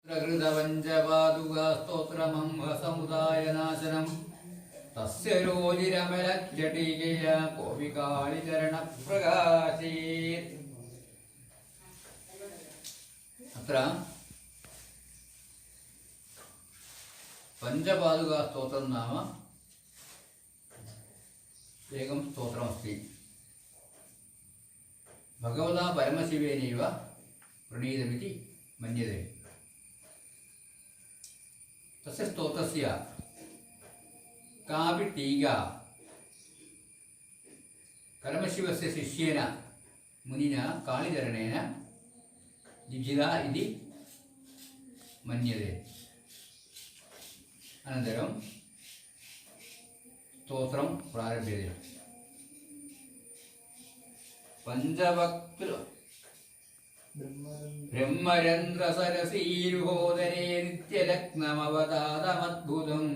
പ്രകൃതപഞ്ചപാതുകാസ്തോത്രമംഹസമുദായനാശനം തസ്യ രോചിരമലജടീകയ കോവികാളിചരണപ്രകാശേത്. അത്ര പഞ്ചപാതുകാസ്തോത്രം നാമ एकं स्तोत्रमस्ति. भगवता परमशिवेनैव प्रणीतमिति मन्यते. तस्य स्तोत्रस्य कापि टीका परमशिवस्य शिष्येन मुनिना कालीचरणेन लिखिता इति मन्यते. अनन्तरं स्तोत्रं प्रारभ्यते. पंचवक्तृ ब्रह्मरन्ध्रसरसीरुहोदरे नित्यलग्नमवतादमद्भुतं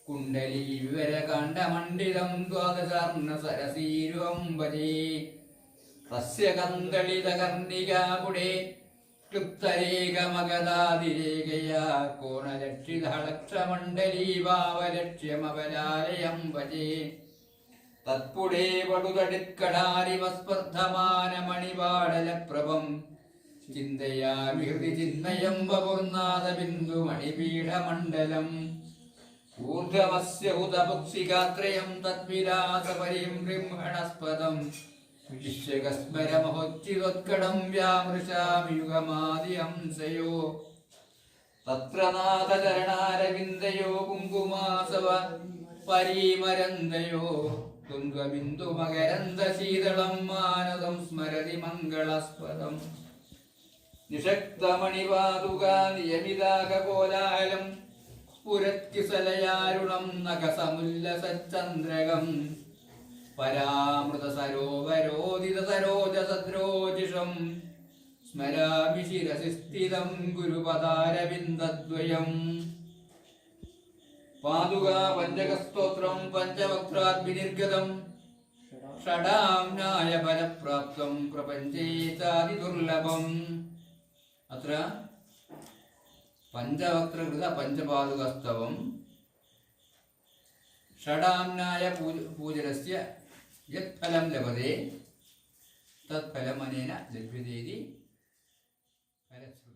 कुण्डली विवरकाण्डमण्डितं द्वादशार्णसरसीरुहं भजे. तस्य कन्दलितकर्णिकापुटे क्लुप्तरेकमगदादिरेकया कोणलक्षितलक्षमण्डली भावलक्ष्यमबलालयं भजे. तत्पुटे पटुतटित्कടാരിമസ്പർദ്ധമാനമണിപാടലപ്രഭം ചിന്തയാമി ഹൃദി ചിന്മയം വപൂർനാഥബിന്ദുമണിപീഠമണ്ഡലം ഊർധ്വമസ്യ ഹുതപുക്ഷികാത്രയം തദ്വിലാസപരിം ബൃംഹണസ്പദം വിശ്വകസ്മരമഹോച്ചിതോത്കടം വ്യാമൃശാമി യുഗമാദിഹംസയോ. തത്ര നാഥചരണാരവിന്ദയോ കുങ്കുമാസവ പരീമരന്ദയോ തുംഗബിന്ദുമകരന്ദശീതളം മാനദം സ്മരതി മംഗളാസ്പദം. നിഷക്തമണിപാതുകാ നിയമിതാകപോലാഹലം സ്ഫുരത്കിസലയാരുണം നഖസമുല്ലസച്ചന്ദ്രകം പരാമൃതസരോവരോദിതസരോജസദ്രോജിഷം സ്മരാമി ശിരസി സ്ഥിതം ഗുരുപദാരവിന്ദദ്വയം. പാതുകാ പഞ്ചകസ്തോത്രം പഞ്ചവക്ത്രാത് വിനിർഗതം ഷഡാംനായ ഫലപ്രാപ്തം പ്രപഞ്ചേ ചാതിദുർലഭം. അത്ര പഞ്ചവക്തൃകൃത പഞ്ചപാതുകസ്തവം ഷഡാംനായ പൂജനസ്യ യത് ഫലം ലഭത്തെ തത് ഫലം അനേന ലഭ്യതേതി ഫലം.